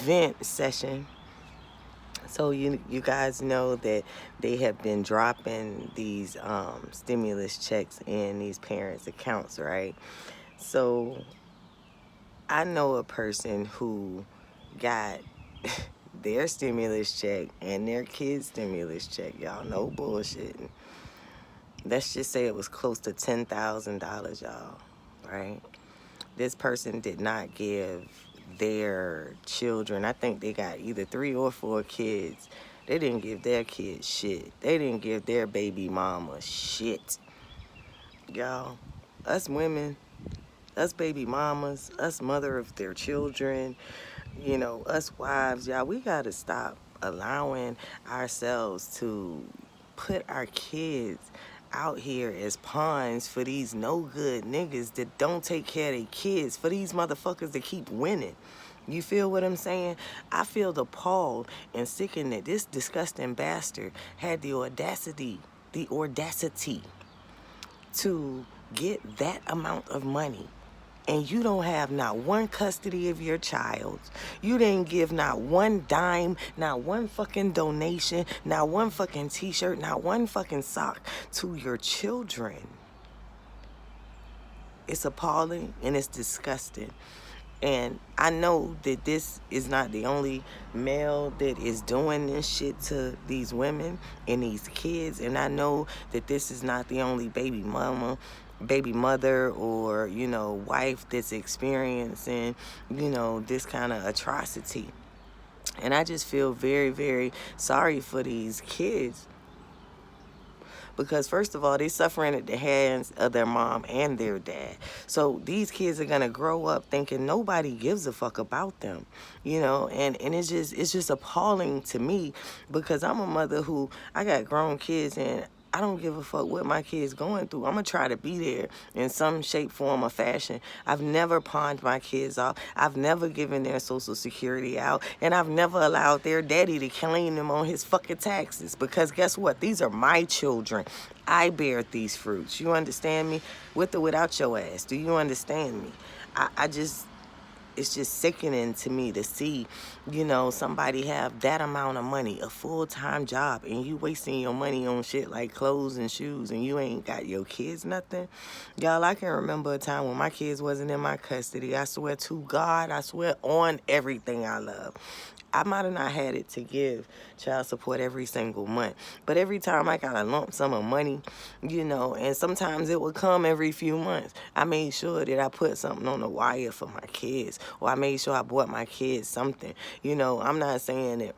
vent session. So you guys know that they have been dropping these stimulus checks in these parents' accounts, right? So I know a person who got their stimulus check and their kids' stimulus check. Y'all know bullshit. Let's just say it was close to $10,000, y'all, right? This person did not give their children, I think they got either 3 or 4 kids. They didn't give their kids shit. They didn't give their baby mama shit. Y'all, us women, us baby mamas, us mother of their children, us wives, y'all, we gotta stop allowing ourselves to put our kids out here as pawns for these no good niggas that don't take care of their kids, for these motherfuckers that keep winning. You feel what I'm saying? I feel appalled and sickened that this disgusting bastard had the audacity to get that amount of money, and you don't have not one custody of your child. You didn't give not one dime, not one fucking donation, not one fucking t-shirt, not one fucking sock to your children. It's appalling and it's disgusting. And I know that this is not the only male that is doing this shit to these women and these kids. And I know that this is not the only baby mother, or, wife that's experiencing, this kind of atrocity. And I just feel very, very sorry for these kids. Because first of all, they're suffering at the hands of their mom and their dad. So these kids are gonna grow up thinking nobody gives a fuck about them, and it's just appalling to me, because I'm a mother who, I got grown kids, and I don't give a fuck what my kids going through. I'm gonna try to be there in some shape, form, or fashion. I've never pawned my kids off. I've never given their social security out. And I've never allowed their daddy to claim them on his fucking taxes. Because guess what? These are my children. I bear these fruits. You understand me? With or without your ass. Do you understand me? It's just sickening to me to see, somebody have that amount of money, a full-time job, and you wasting your money on shit like clothes and shoes, and you ain't got your kids nothing. Y'all, I can remember a time when my kids wasn't in my custody. I swear to God, I swear on everything I love, I might have not had it to give child support every single month. But every time I got a lump sum of money, and sometimes it would come every few months, I made sure that I put something on the wire for my kids. Or I made sure I bought my kids something. I'm not saying that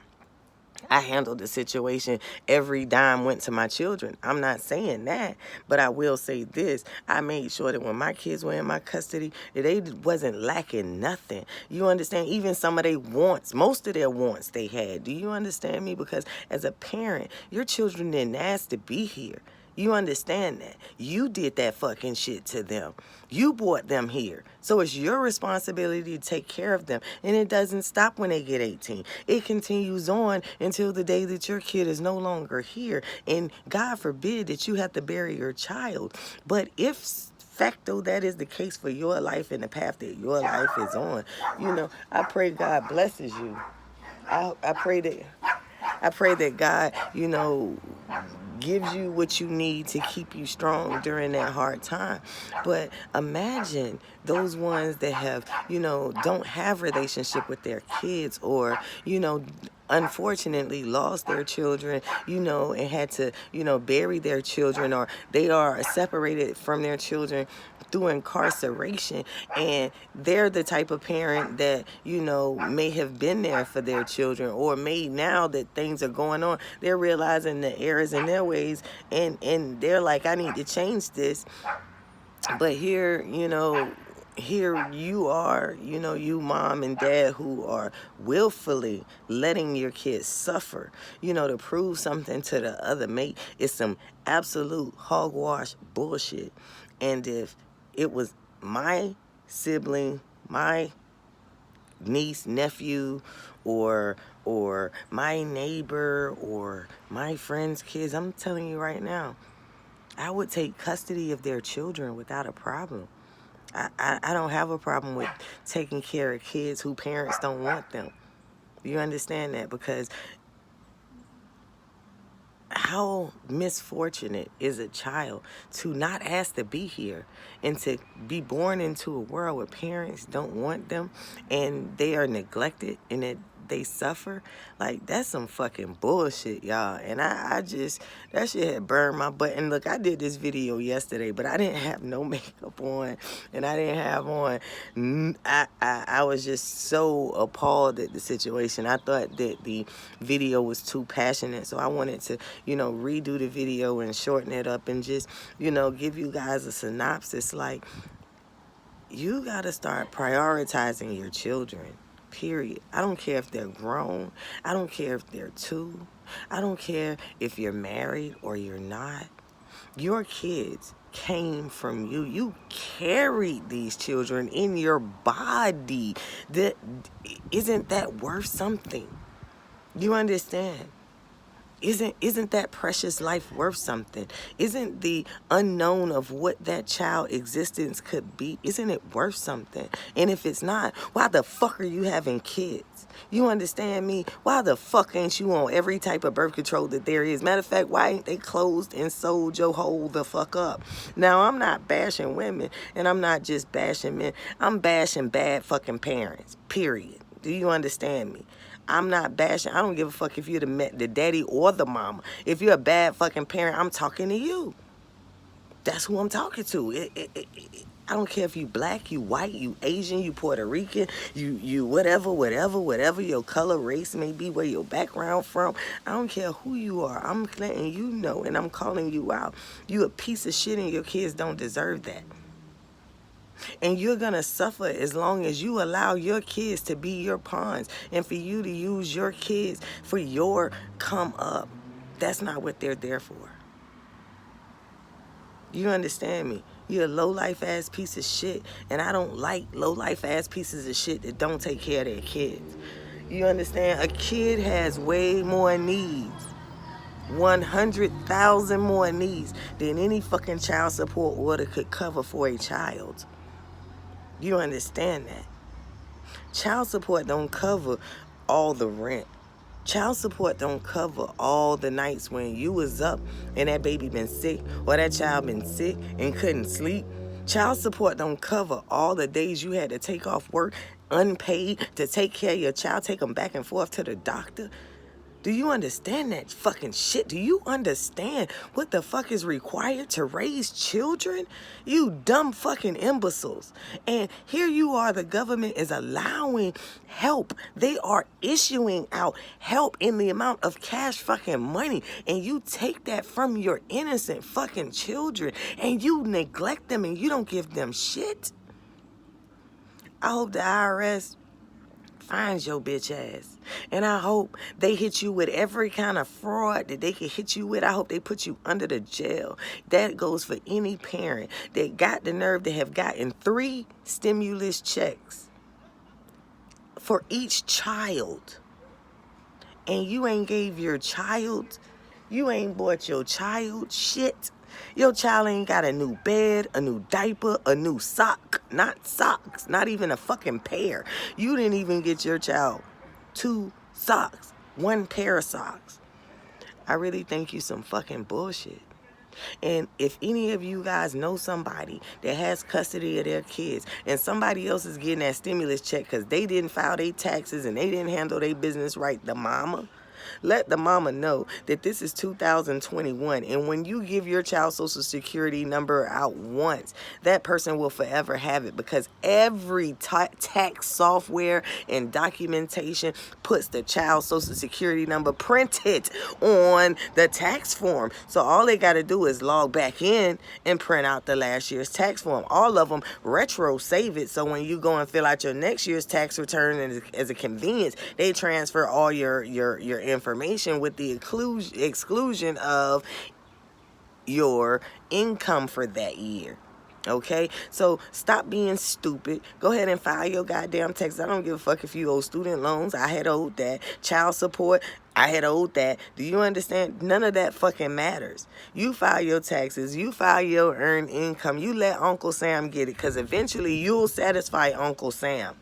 I handled the situation, every dime went to my children. I'm not saying that, but I will say this. I made sure that when my kids were in my custody, that they wasn't lacking nothing. You understand? Even some of their wants, most of their wants they had. Do you understand me? Because as a parent, your children didn't ask to be here. You understand that? You did that fucking shit to them. You brought them here. So it's your responsibility to take care of them. And it doesn't stop when they get 18. It continues on until the day that your kid is no longer here. And God forbid that you have to bury your child. But if facto that is the case for your life and the path that your life is on, I pray God blesses you. I pray that God, gives you what you need to keep you strong during that hard time. But imagine those ones that have, don't have relationship with their kids, or, unfortunately lost their children, and had to, bury their children, or they are separated from their children through incarceration, and they're the type of parent that, may have been there for their children, or may, now that things are going on, they're realizing the errors in their ways, and they're like, I need to change this. But here you are, you mom and dad who are willfully letting your kids suffer, to prove something to the other mate. It's some absolute hogwash bullshit. And if it was my sibling, my niece, nephew, or my neighbor, or my friend's kids, I'm telling you right now, I would take custody of their children without a problem. I don't have a problem with taking care of kids who parents don't want them. You understand that? Because how misfortunate is a child to not ask to be here and to be born into a world where parents don't want them and they are neglected and that they suffer? Like, that's some fucking bullshit, y'all. And I just, that shit had burned my butt. And look, I did this video yesterday, but I didn't have no makeup on and I didn't have on, I was just so appalled at the situation. I thought that the video was too passionate, so I wanted to, redo the video and shorten it up and just, give you guys a synopsis. Like, you got to start prioritizing your children, period. I don't care if they're grown. I don't care if they're 2. I don't care if you're married or you're not. Your kids came from you. You carried these children in your body. Isn't that worth something? You understand? Isn't that precious life worth something? Isn't the unknown of what that child existence could be, isn't it worth something? And if it's not, why the fuck are you having kids? You understand me? Why the fuck ain't you on every type of birth control that there is? Matter of fact, why ain't they closed and sold your whole the fuck up? Now, I'm not bashing women, and I'm not just bashing men. I'm bashing bad fucking parents, period. Do you understand me? I'm not bashing. I don't give a fuck if you're the daddy or the mama. If you're a bad fucking parent, I'm talking to you. That's who I'm talking to. I don't care if you black, you white, you Asian, you Puerto Rican, you whatever your color, race may be, where your background from. I don't care who you are. I'm letting you know and I'm calling you out. You a piece of shit and your kids don't deserve that. And you're going to suffer as long as you allow your kids to be your pawns and for you to use your kids for your come up. That's not what they're there for. You understand me? You're a low-life ass piece of shit, and I don't like low-life ass pieces of shit that don't take care of their kids. You understand? A kid has way more needs. 100,000 more needs than any fucking child support order could cover for a child. You understand that? Child support don't cover all the rent. Child support don't cover all the nights when you was up and that baby been sick or that child been sick and couldn't sleep. Child support don't cover all the days you had to take off work unpaid to take care of your child, take them back and forth to the doctor. Do you understand that fucking shit? Do you understand what the fuck is required to raise children? You dumb fucking imbeciles. And here you are, the government is allowing help. They are issuing out help in the amount of cash fucking money. And you take that from your innocent fucking children and you neglect them and you don't give them shit. I hope the IRS finds your bitch ass. And I hope they hit you with every kind of fraud that they can hit you with. I hope they put you under the jail. That goes for any parent that got the nerve to have gotten 3 stimulus checks for each child. And you ain't gave your child, you ain't bought your child shit. Your child ain't got a new bed, a new diaper, a new sock. Not socks, not even a fucking pair. You didn't even get your child 2 socks, 1 pair of socks. I really think you some fucking bullshit. And if any of you guys know somebody that has custody of their kids and somebody else is getting that stimulus check because they didn't file their taxes and they didn't handle their business right, the mama, let the mama know that this is 2021. And when you give your child social security number out once, that person will forever have it because every tax software and documentation puts the child social security number printed on the tax form. So all they got to do is log back in and print out the last year's tax form. All of them retro save it. So when you go and fill out your next year's tax return and as a convenience, they transfer all your information with the exclusion of your income for that year. Okay, so stop being stupid. Go ahead and file your goddamn taxes. I don't give a fuck if you owe student loans. I had owed that. Child support, I had owed that. Do you understand? None of that fucking matters. You file your taxes. You file your earned income. You let Uncle Sam get it because eventually you'll satisfy Uncle Sam.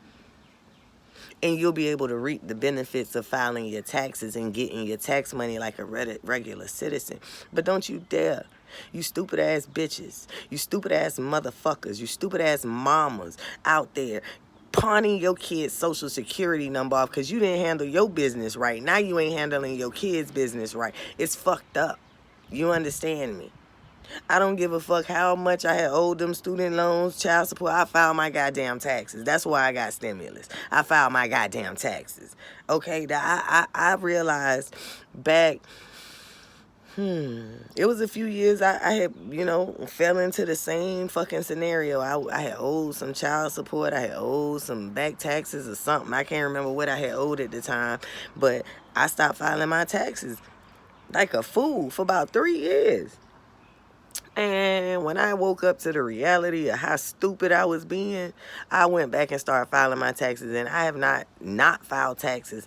and you'll be able to reap the benefits of filing your taxes and getting your tax money like a regular citizen. But don't you dare. You stupid ass bitches, you stupid ass motherfuckers, you stupid ass mamas out there pawning your kid's social security number off because you didn't handle your business right. Now you ain't handling your kid's business right. It's fucked up. You understand me? I don't give a fuck how much I had owed them student loans, child support. I filed my goddamn taxes. That's why I got stimulus. I filed my goddamn taxes. Okay, I realized back, it was a few years I had, fell into the same fucking scenario. I had owed some child support. I had owed some back taxes or something. I can't remember what I had owed at the time, but I stopped filing my taxes like a fool for about 3 years. And when I woke up to the reality of how stupid I was being, I went back and started filing my taxes. And I have not filed taxes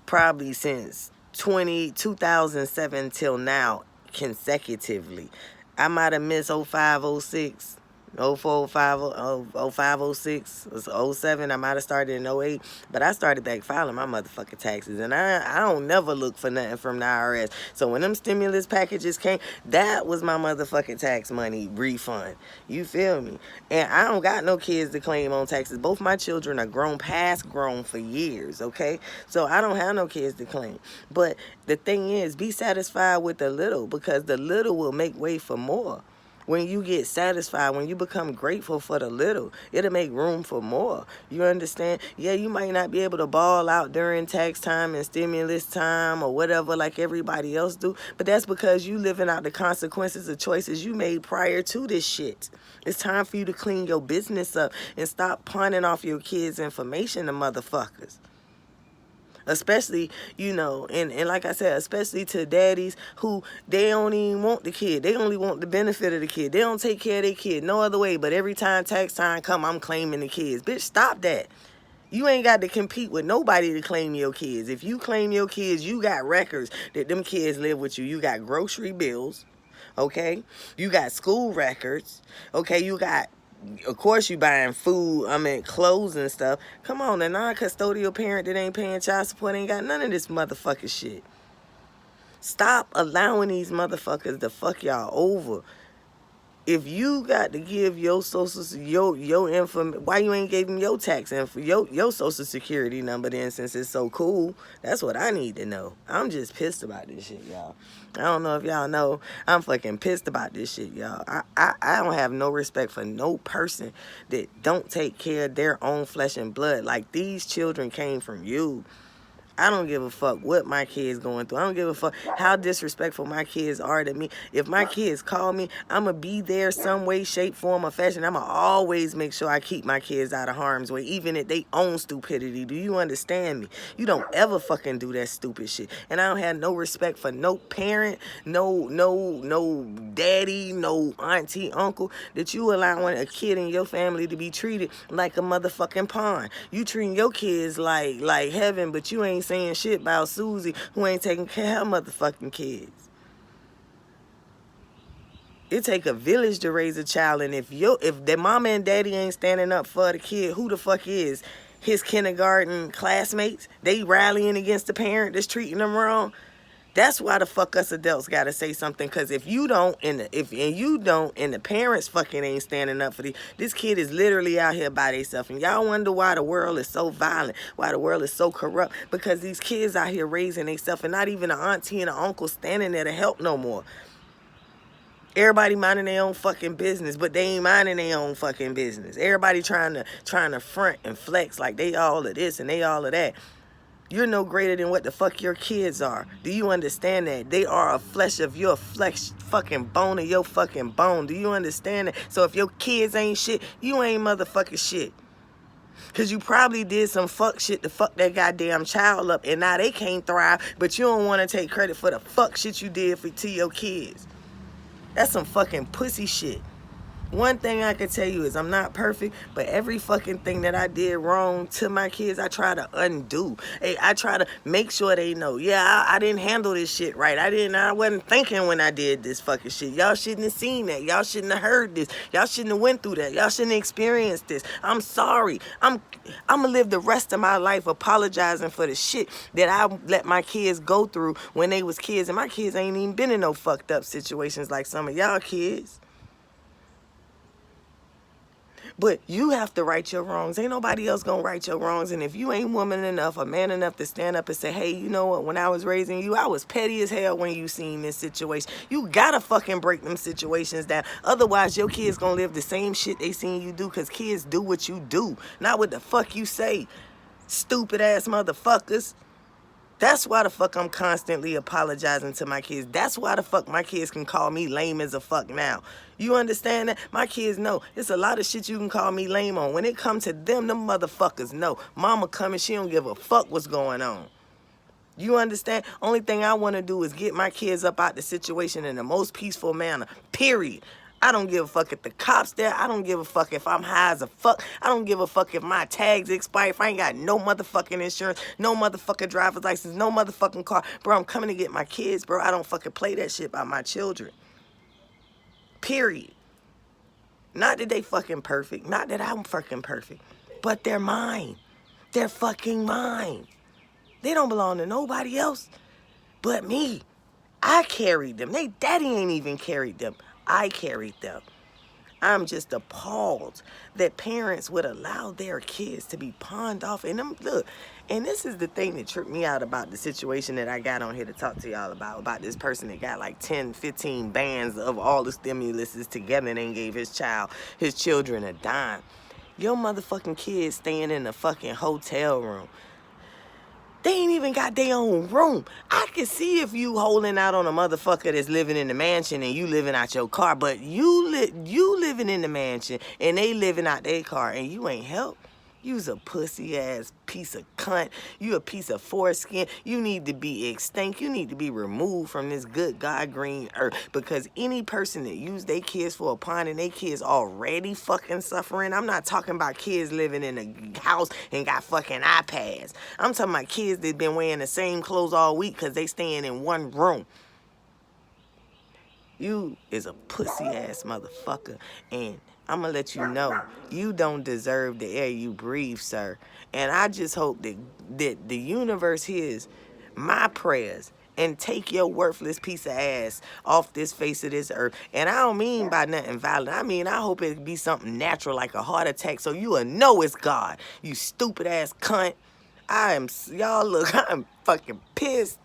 probably since 2007 till now consecutively. I might have missed 05, 06, 04, 05, 06, 07. I might have started in 08, but I started back filing my motherfucking taxes, and I don't never look for nothing from the IRS. So when them stimulus packages came, that was my motherfucking tax money refund. You feel me? And I don't got no kids to claim on taxes. Both my children are past grown for years, okay? So I don't have no kids to claim. But the thing is, be satisfied with the little, because the little will make way for more. When you get satisfied, when you become grateful for the little, it'll make room for more. You understand? Yeah, you might not be able to ball out during tax time and stimulus time or whatever like everybody else do, but that's because you living out the consequences of choices you made prior to this shit. It's time for you to clean your business up and stop pawning off your kids' information to motherfuckers. Especially, and like I said, especially to daddies who they don't even want the kid. They only want the benefit of the kid. They don't take care of their kid no other way, but every time tax time come, I'm claiming the kids. Bitch, stop that. You ain't got to compete with nobody to claim your kids. If you claim your kids, you got records that them kids live with you. You got grocery bills, okay? You got school records, okay? You got, of course, you buying food, clothes and stuff. Come on, a non-custodial parent that ain't paying child support ain't got none of this motherfucking shit. Stop allowing these motherfuckers to fuck y'all over. If you got to give your social, your info, why you ain't gave them your tax info, your social security number then, since it's so cool? That's what I need to know. I'm just pissed about this shit, y'all. I don't know if y'all know, I'm fucking pissed about this shit, y'all. I don't have no respect for no person that don't take care of their own flesh and blood. Like, these children came from you. I don't give a fuck what my kids going through. I don't give a fuck how disrespectful my kids are to me. If my kids call me, I'm going to be there some way, shape, form, or fashion. I'm going to always make sure I keep my kids out of harm's way, even at their own stupidity. Do you understand me? You don't ever fucking do that stupid shit. And I don't have no respect for no parent, no daddy, no auntie, uncle, that you allowing a kid in your family to be treated like a motherfucking pawn. You treating your kids like heaven, but you ain't saying shit about Susie, who ain't taking care of her motherfucking kids. It take a village to raise a child, and if their mama and daddy ain't standing up for the kid, who the fuck is? His kindergarten classmates? They rallying against the parent that's treating them wrong? That's why the fuck us adults gotta say something. Because if you don't, and the parents fucking ain't standing up for this kid is literally out here by themselves. And y'all wonder why the world is so violent, why the world is so corrupt. Because these kids out here raising themselves, and not even an auntie and an uncle standing there to help no more. Everybody minding their own fucking business, but they ain't minding their own fucking business. Everybody trying to front and flex like they all of this and they all of that. You're no greater than what the fuck your kids are. Do you understand that? They are a flesh of your flesh, fucking bone of your fucking bone. Do you understand that? So if your kids ain't shit, you ain't motherfucking shit. Because you probably did some fuck shit to fuck that goddamn child up, and now they can't thrive, but you don't want to take credit for the fuck shit you did to your kids. That's some fucking pussy shit. One thing I can tell you is I'm not perfect, but every fucking thing that I did wrong to my kids, I try to undo. Hey, I try to make sure they know, yeah, I didn't handle this shit right. I wasn't thinking when I did this fucking shit. Y'all shouldn't have seen that. Y'all shouldn't have heard this. Y'all shouldn't have went through that. Y'all shouldn't have experienced this. I'm sorry. I'm gonna live the rest of my life apologizing for the shit that I let my kids go through when they was kids. And my kids ain't even been in no fucked up situations like some of y'all kids. But you have to right your wrongs. Ain't nobody else gonna right your wrongs. And if you ain't woman enough or man enough to stand up and say, hey, you know what, when I was raising you, I was petty as hell when you seen this situation. You gotta fucking break them situations down. Otherwise, your kids gonna live the same shit they seen you do, because kids do what you do, not what the fuck you say. Stupid ass motherfuckers. That's why the fuck I'm constantly apologizing to my kids. That's why the fuck my kids can call me lame as a fuck now. You understand that? My kids know it's a lot of shit you can call me lame on. When it comes to them motherfuckers know. Mama coming, she don't give a fuck what's going on. You understand? Only thing I want to do is get my kids up out the situation in the most peaceful manner. Period. I don't give a fuck if the cops there. I don't give a fuck if I'm high as a fuck. I don't give a fuck if my tags expire. If I ain't got no motherfucking insurance, no motherfucking driver's license, no motherfucking car. Bro, I'm coming to get my kids, bro. I don't fucking play that shit by my children. Period. Not that they fucking perfect. Not that I'm fucking perfect. But they're mine. They're fucking mine. They don't belong to nobody else but me. I carried them. They daddy ain't even carried them. I carried them. I'm just appalled that parents would allow their kids to be pawned off. And them, look, and this is the thing that tripped me out about the situation that I got on here to talk to y'all about this person that got like 10, 15 bands of all the stimuluses together and then gave his children a dime. Your motherfucking kids staying in a fucking hotel room. They ain't even got their own room. I can see if you holding out on a motherfucker that's living in the mansion and you living out your car, but you living in the mansion and they living out their car and you ain't help. You's a pussy ass piece of cunt. You a piece of foreskin. You need to be extinct. You need to be removed from this good God green earth, because any person that use their kids for a pawn and their kids already fucking suffering. I'm not talking about kids living in a house and got fucking iPads. I'm talking about kids that been wearing the same clothes all week because they staying in one room. You is a pussy ass motherfucker, and I'm going to let you know, you don't deserve the air you breathe, sir. And I just hope that the universe hears my prayers and take your worthless piece of ass off this face of this earth. And I don't mean by nothing violent. I mean, I hope it be something natural like a heart attack so you will know it's God, you stupid ass cunt. Y'all look, I'm fucking pissed.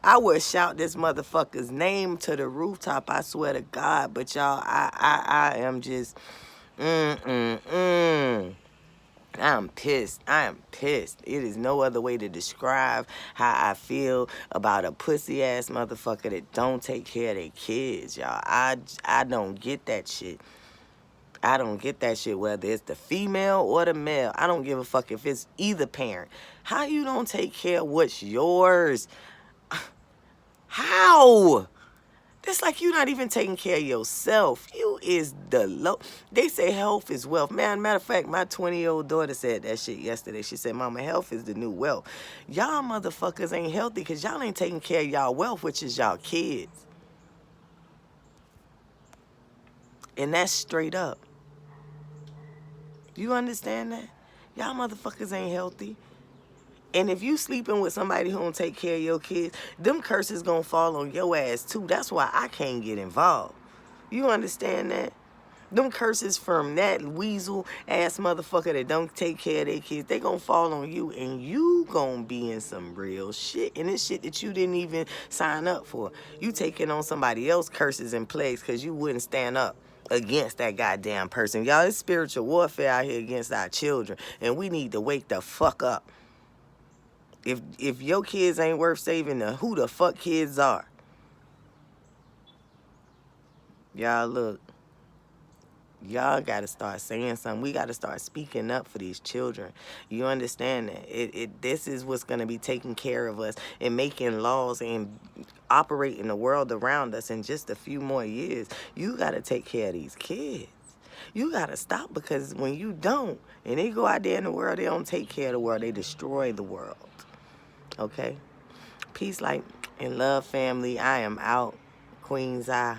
I would shout this motherfucker's name to the rooftop, I swear to God. But y'all, I am just... I'm pissed. I am pissed. It is no other way to describe how I feel about a pussy ass motherfucker that don't take care of their kids, y'all. I don't get that shit. I don't get that shit, whether it's the female or the male. I don't give a fuck if it's either parent. How you don't take care of what's yours? How? It's like you not even taking care of yourself. You is the low. They say health is wealth. Man, matter of fact, my 20-year-old daughter said that shit yesterday. She said, Mama, health is the new wealth. Y'all motherfuckers ain't healthy because y'all ain't taking care of y'all wealth, which is y'all kids. And that's straight up. You understand that? Y'all motherfuckers ain't healthy. And if you sleeping with somebody who don't take care of your kids, them curses gonna fall on your ass too. That's why I can't get involved. You understand that? Them curses from that weasel ass motherfucker that don't take care of their kids, they gonna fall on you, and you gonna be in some real shit. And it's shit that you didn't even sign up for. You taking on somebody else's curses and plagues because you wouldn't stand up against that goddamn person. Y'all, it's spiritual warfare out here against our children, and we need to wake the fuck up. If your kids ain't worth saving, then who the fuck kids are? Y'all, look. Y'all got to start saying something. We got to start speaking up for these children. You understand that? This is what's going to be taking care of us and making laws and operating the world around us in just a few more years. You got to take care of these kids. You got to stop, because when you don't, and they go out there in the world, they don't take care of the world. They destroy the world. Okay? Peace, light, and love, family. I am out. Queen's Eye.